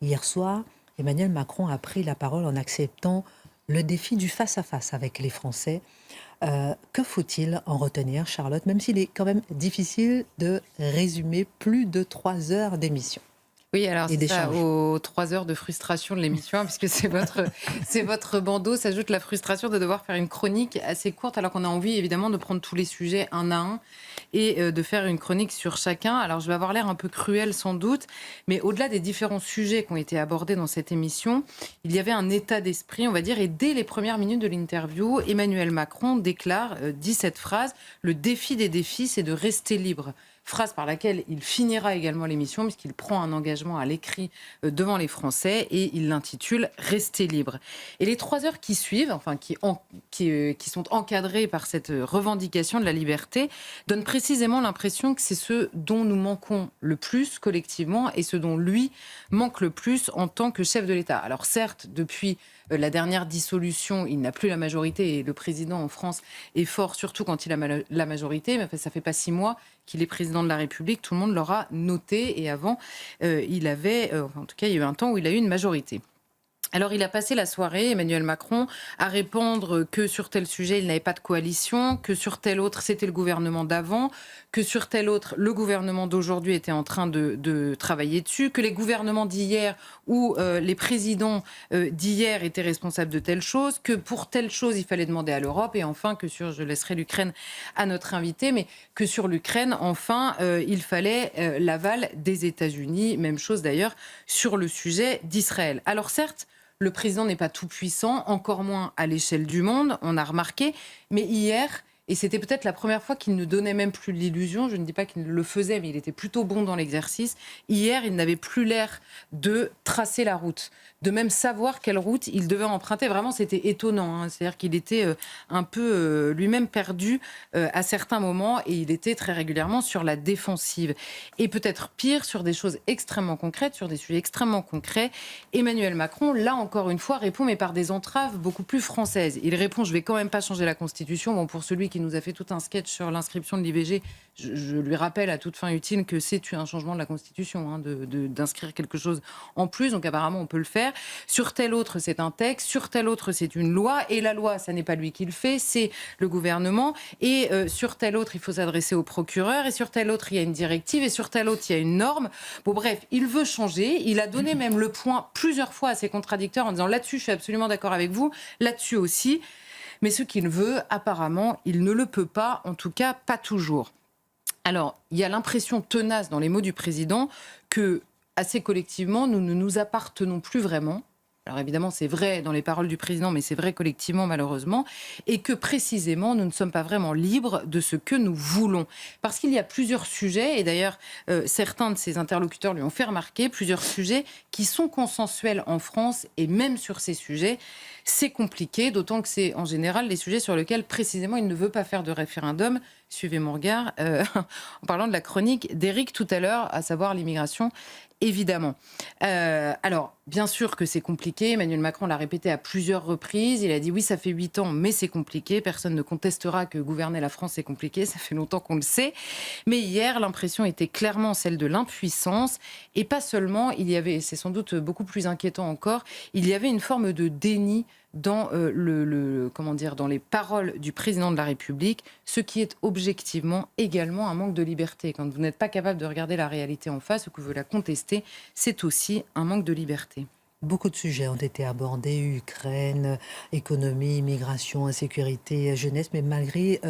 Hier soir, Emmanuel Macron a pris la parole en acceptant le défi du face-à-face avec les Français. Que faut-il en retenir, Charlotte, même s'il est quand même difficile de résumer plus de 3 heures d'émission Oui, alors et c'est ça, d'échange? aux 3 heures de frustration de l'émission, hein, puisque c'est votre bandeau, s'ajoute la frustration de devoir faire une chronique assez courte, alors qu'on a envie évidemment de prendre tous les sujets un à un et de faire une chronique sur chacun. Alors je vais avoir l'air un peu cruel sans doute, mais au-delà des différents sujets qui ont été abordés dans cette émission, il y avait un état d'esprit, on va dire, et dès les premières minutes de l'interview, Emmanuel Macron dit cette phrase: «Le défi des défis, c'est de rester libre». Phrase par laquelle il finira également l'émission, puisqu'il prend un engagement à l'écrit devant les Français, et il l'intitule «Rester libre». Et les 3 heures qui suivent, enfin qui sont encadrées par cette revendication de la liberté, donnent précisément l'impression que c'est ce dont nous manquons le plus collectivement et ce dont lui manque le plus en tant que chef de l'État. Alors certes, depuis la dernière dissolution, il n'a plus la majorité, et le président en France est fort, surtout quand il a la majorité, mais enfin, ça fait pas 6 mois qu'il est président de la République, tout le monde l'aura noté, et avant, en tout cas, il y a eu un temps où il a eu une majorité. Alors, il a passé la soirée, Emmanuel Macron, à répondre que sur tel sujet, il n'avait pas de coalition, que sur tel autre, c'était le gouvernement d'avant, que sur tel autre, le gouvernement d'aujourd'hui était en train de travailler dessus, que les gouvernements d'hier ou les présidents d'hier étaient responsables de telle chose, que pour telle chose, il fallait demander à l'Europe, et enfin, je laisserai l'Ukraine à notre invité, mais que sur l'Ukraine, enfin, il fallait l'aval des États-Unis. Même chose d'ailleurs sur le sujet d'Israël. Alors certes, le président n'est pas tout puissant, encore moins à l'échelle du monde, on a remarqué. Mais hier, et c'était peut-être la première fois qu'il ne donnait même plus l'illusion, je ne dis pas qu'il le faisait, mais il était plutôt bon dans l'exercice. Hier, il n'avait plus l'air de tracer la route, de même savoir quelle route il devait emprunter. Vraiment, c'était étonnant, hein. C'est-à-dire qu'il était un peu lui-même perdu à certains moments, et il était très régulièrement sur la défensive. Et peut-être pire, sur des choses extrêmement concrètes, sur des sujets extrêmement concrets, Emmanuel Macron, là encore une fois, répond, mais par des entraves beaucoup plus françaises. Il répond: je ne vais quand même pas changer la Constitution. Bon, pour celui qui nous a fait tout un sketch sur l'inscription de l'IVG, je lui rappelle à toute fin utile que c'est un changement de la Constitution, hein, d'inscrire quelque chose en plus. Donc apparemment, on peut le faire. Sur tel autre, c'est un texte. Sur tel autre, c'est une loi. Et la loi, ça n'est pas lui qui le fait, c'est le gouvernement. Et sur tel autre, il faut s'adresser au procureur. Et sur tel autre, il y a une directive. Et sur tel autre, il y a une norme. Bon, bref, il veut changer. Il a donné même le point plusieurs fois à ses contradicteurs en disant: là-dessus, je suis absolument d'accord avec vous, là-dessus aussi. Mais ce qu'il veut, apparemment, il ne le peut pas, en tout cas pas toujours. Alors, il y a l'impression tenace dans les mots du président que, assez collectivement, nous ne nous appartenons plus vraiment. Alors évidemment, c'est vrai dans les paroles du président, mais c'est vrai collectivement, malheureusement, et que précisément, nous ne sommes pas vraiment libres de ce que nous voulons. Parce qu'il y a plusieurs sujets, et d'ailleurs, certains de ses interlocuteurs lui ont fait remarquer, plusieurs sujets qui sont consensuels en France, et même sur ces sujets, c'est compliqué, d'autant que c'est en général les sujets sur lesquels précisément il ne veut pas faire de référendum. Suivez mon regard, en parlant de la chronique d'Éric tout à l'heure, à savoir l'immigration, évidemment. Alors, bien sûr que c'est compliqué. Emmanuel Macron l'a répété à plusieurs reprises. Il a dit: oui, ça fait 8 ans, mais c'est compliqué. Personne ne contestera que gouverner la France, c'est compliqué. Ça fait longtemps qu'on le sait. Mais hier, l'impression était clairement celle de l'impuissance. Et pas seulement, il y avait, c'est sans doute beaucoup plus inquiétant encore, il y avait une forme de déni dans dans les paroles du président de la République, ce qui est objectivement également un manque de liberté. Quand vous n'êtes pas capable de regarder la réalité en face ou que vous la contestez, c'est aussi un manque de liberté. Beaucoup de sujets ont été abordés, Ukraine, économie, immigration, insécurité, jeunesse, mais malgré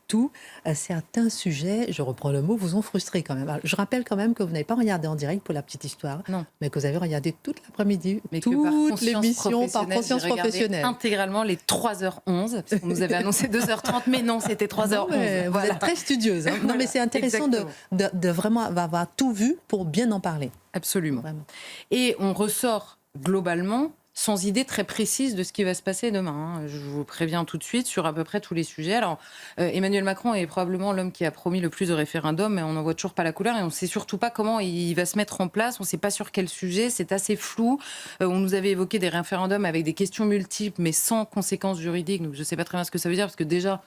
tout, certains sujets, je reprends le mot, vous ont frustré quand même. Alors, je rappelle quand même que vous n'avez pas regardé en direct pour la petite histoire, Non. mais que vous avez regardé toute l'après-midi, Mais que par toute conscience l'émission par professionnelle, conscience j'ai regardé professionnelle. intégralement les 3h11, parce qu'on nous avait annoncé 2h30, mais non, c'était 3h11. Non, mais vous Voilà. êtes très studieuse, hein. Non, mais c'est intéressant de vraiment avoir tout vu pour bien en parler. Absolument. Vraiment. Et on ressort globalement sans idée très précise de ce qui va se passer demain, hein. Je vous préviens tout de suite sur à peu près tous les sujets. Alors, Emmanuel Macron est probablement l'homme qui a promis le plus de référendums, mais on n'en voit toujours pas la couleur, et on ne sait surtout pas comment il va se mettre en place. On ne sait pas sur quel sujet, c'est assez flou. On nous avait évoqué des référendums avec des questions multiples, mais sans conséquences juridiques. Donc je ne sais pas très bien ce que ça veut dire, parce que déjà,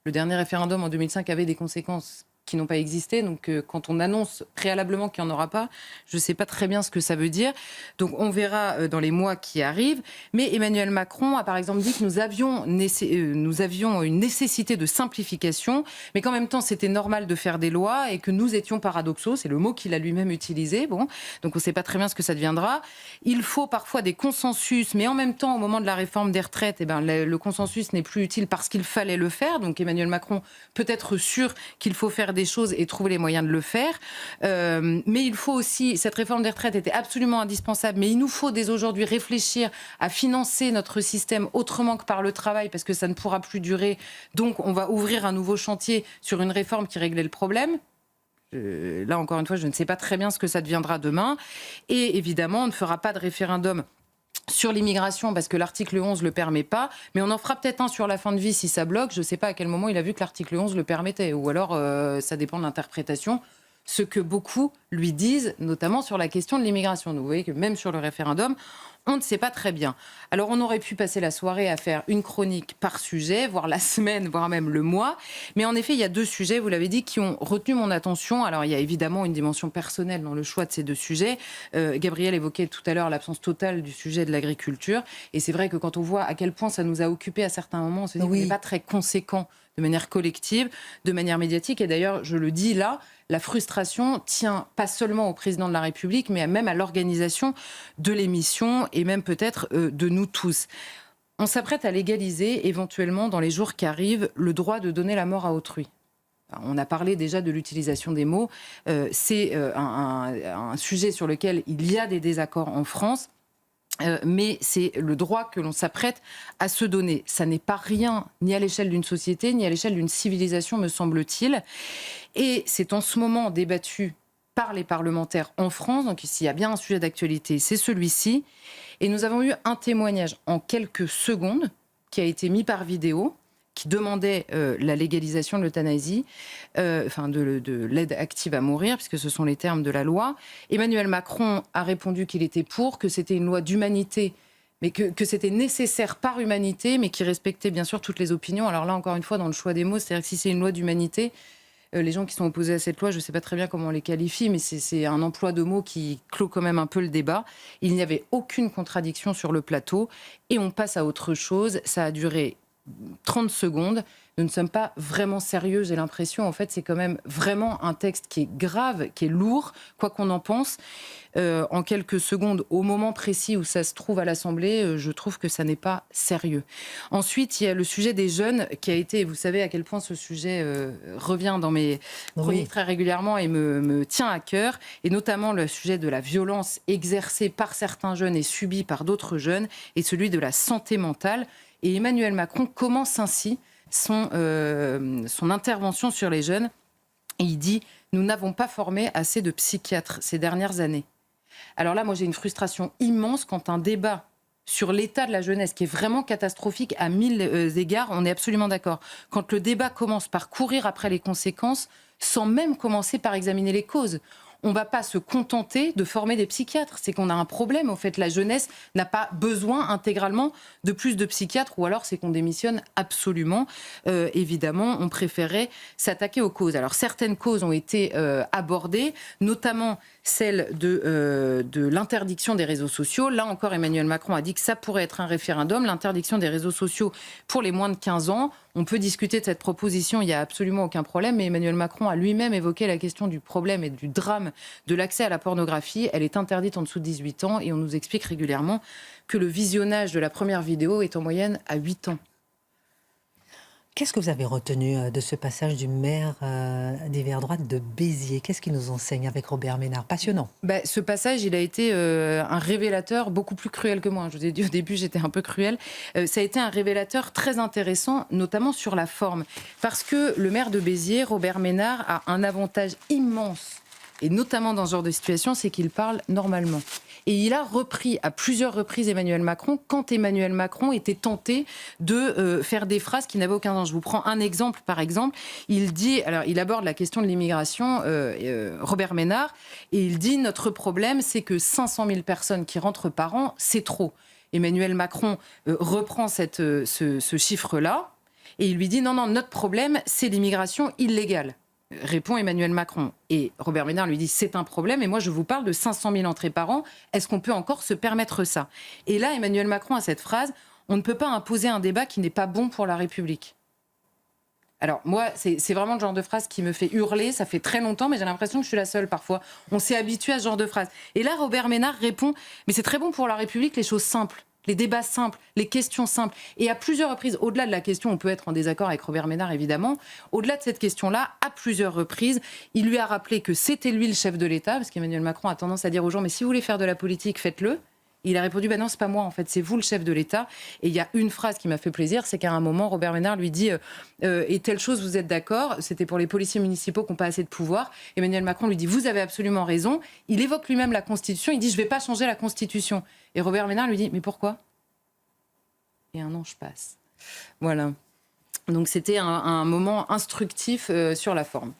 le dernier référendum en 2005 avait des conséquences qui n'ont pas existé. Donc, quand on annonce préalablement qu'il n'y en aura pas, je ne sais pas très bien ce que ça veut dire. Donc, on verra dans les mois qui arrivent. Mais Emmanuel Macron a par exemple dit que nous avions une nécessité de simplification, mais qu'en même temps, c'était normal de faire des lois et que nous étions paradoxaux. C'est le mot qu'il a lui-même utilisé. Bon, donc on ne sait pas très bien ce que ça deviendra. Il faut parfois des consensus, mais en même temps, au moment de la réforme des retraites, eh ben, le consensus n'est plus utile parce qu'il fallait le faire. Donc Emmanuel Macron peut être sûr qu'il faut faire des choses et trouver les moyens de le faire. Mais il faut aussi, cette réforme des retraites était absolument indispensable, mais il nous faut dès aujourd'hui réfléchir à financer notre système autrement que par le travail, parce que ça ne pourra plus durer. Donc on va ouvrir un nouveau chantier sur une réforme qui réglait le problème. Là, encore une fois, je ne sais pas très bien ce que ça deviendra demain. Et évidemment, on ne fera pas de référendum sur l'immigration parce que l'article 11 ne le permet pas, mais on en fera peut-être un sur la fin de vie si ça bloque. Je ne sais pas à quel moment il a vu que l'article 11 le permettait, ou alors ça dépend de l'interprétation. Ce que beaucoup lui disent, notamment sur la question de l'immigration. Donc, vous voyez que même sur le référendum, on ne sait pas très bien. Alors, on aurait pu passer la soirée à faire une chronique par sujet, voire la semaine, voire même le mois. Mais en effet, il y a 2 sujets, vous l'avez dit, qui ont retenu mon attention. Alors, il y a évidemment une dimension personnelle dans le choix de ces 2 sujets. Gabriel évoquait tout à l'heure l'absence totale du sujet de l'agriculture. Et c'est vrai que quand on voit à quel point ça nous a occupés à certains moments, on se dit qu'on n'est pas très conséquent de manière collective, de manière médiatique. Et d'ailleurs, je le dis là, la frustration tient pas seulement au président de la République, mais même à l'organisation de l'émission et même peut-être de nous tous. On s'apprête à légaliser éventuellement dans les jours qui arrivent le droit de donner la mort à autrui. On a parlé déjà de l'utilisation des mots. C'est un sujet sur lequel il y a des désaccords en France. Mais c'est le droit que l'on s'apprête à se donner. Ça n'est pas rien, ni à l'échelle d'une société, ni à l'échelle d'une civilisation, me semble-t-il. Et c'est en ce moment débattu par les parlementaires en France. Donc s'il y a bien un sujet d'actualité, c'est celui-ci. Et nous avons eu un témoignage en quelques secondes qui a été mis par vidéo, qui demandait la légalisation de l'euthanasie, de l'aide active à mourir, puisque ce sont les termes de la loi. Emmanuel Macron a répondu qu'il était pour, que c'était une loi d'humanité, mais que c'était nécessaire par humanité, mais qui respectait bien sûr toutes les opinions. Alors là, encore une fois, dans le choix des mots, c'est-à-dire que si c'est une loi d'humanité, les gens qui sont opposés à cette loi, je ne sais pas très bien comment on les qualifie, mais c'est un emploi de mots qui clôt quand même un peu le débat. Il n'y avait aucune contradiction sur le plateau, et on passe à autre chose. Ça a duré 30 secondes. Nous ne sommes pas vraiment sérieux, j'ai l'impression. En fait, c'est quand même vraiment un texte qui est grave, qui est lourd, quoi qu'on en pense. En quelques secondes, au moment précis où ça se trouve à l'Assemblée, je trouve que ça n'est pas sérieux. Ensuite, il y a le sujet des jeunes qui a été, vous savez à quel point ce sujet revient dans mes chroniques très régulièrement et me tient à cœur, et notamment le sujet de la violence exercée par certains jeunes et subie par d'autres jeunes, et celui de la santé mentale. Et Emmanuel Macron commence ainsi son intervention sur les jeunes. Et il dit « Nous n'avons pas formé assez de psychiatres ces dernières années ». Alors là, moi, j'ai une frustration immense quand un débat sur l'état de la jeunesse, qui est vraiment catastrophique à 1000 égards, on est absolument d'accord. Quand le débat commence par courir après les conséquences, sans même commencer par examiner les causes. On ne va pas se contenter de former des psychiatres. C'est qu'on a un problème. En fait, la jeunesse n'a pas besoin intégralement de plus de psychiatres, ou alors c'est qu'on démissionne absolument. Évidemment, on préférait s'attaquer aux causes. Alors, certaines causes ont été abordées, notamment celle de l'interdiction des réseaux sociaux. Là encore, Emmanuel Macron a dit que ça pourrait être un référendum. L'interdiction des réseaux sociaux pour les moins de 15 ans. On peut discuter de cette proposition, il n'y a absolument aucun problème, mais Emmanuel Macron a lui-même évoqué la question du problème et du drame de l'accès à la pornographie. Elle est interdite en dessous de 18 ans et on nous explique régulièrement que le visionnage de la première vidéo est en moyenne à 8 ans. Qu'est-ce que vous avez retenu de ce passage du maire des Verts droite de Béziers? Qu'est-ce qu'il nous enseigne avec Robert Ménard? Passionnant. Ce passage, il a été un révélateur beaucoup plus cruel que moi. Je vous ai dit au début, j'étais un peu cruelle. Ça a été un révélateur très intéressant, notamment sur la forme. Parce que le maire de Béziers, Robert Ménard, a un avantage immense, et notamment dans ce genre de situation, c'est qu'il parle normalement. Et il a repris à plusieurs reprises Emmanuel Macron quand Emmanuel Macron était tenté de faire des phrases qui n'avaient aucun sens. Je vous prends un exemple, par exemple. Il aborde la question de l'immigration, Robert Ménard, et il dit « Notre problème, c'est que 500 000 personnes qui rentrent par an, c'est trop ». Emmanuel Macron reprend ce chiffre-là et il lui dit « Non, notre problème, c'est l'immigration illégale ». répond Emmanuel Macron. Et Robert Ménard lui dit, c'est un problème, et moi je vous parle de 500 000 entrées par an, est-ce qu'on peut encore se permettre ça? Et là, Emmanuel Macron a cette phrase, on ne peut pas imposer un débat qui n'est pas bon pour la République. Alors moi, c'est vraiment le genre de phrase qui me fait hurler, ça fait très longtemps, mais j'ai l'impression que je suis la seule parfois. On s'est habitué à ce genre de phrase. Et là, Robert Ménard répond, mais c'est très bon pour la République, les choses simples. Les débats simples, les questions simples. Et à plusieurs reprises, au-delà de la question, on peut être en désaccord avec Robert Ménard, évidemment, au-delà de cette question-là, à plusieurs reprises, il lui a rappelé que c'était lui le chef de l'État, parce qu'Emmanuel Macron a tendance à dire aux gens, mais si vous voulez faire de la politique, faites-le. Il a répondu, non, c'est pas moi, en fait, c'est vous le chef de l'État. Et il y a une phrase qui m'a fait plaisir, c'est qu'à un moment, Robert Ménard lui dit, et telle chose, vous êtes d'accord? C'était pour les policiers municipaux qui n'ont pas assez de pouvoir. Emmanuel Macron lui dit, vous avez absolument raison. Il évoque lui-même la Constitution, il dit, je ne vais pas changer la Constitution. Et Robert Ménard lui dit, mais pourquoi? Et un an, je passe. Voilà. Donc c'était un moment instructif sur la forme.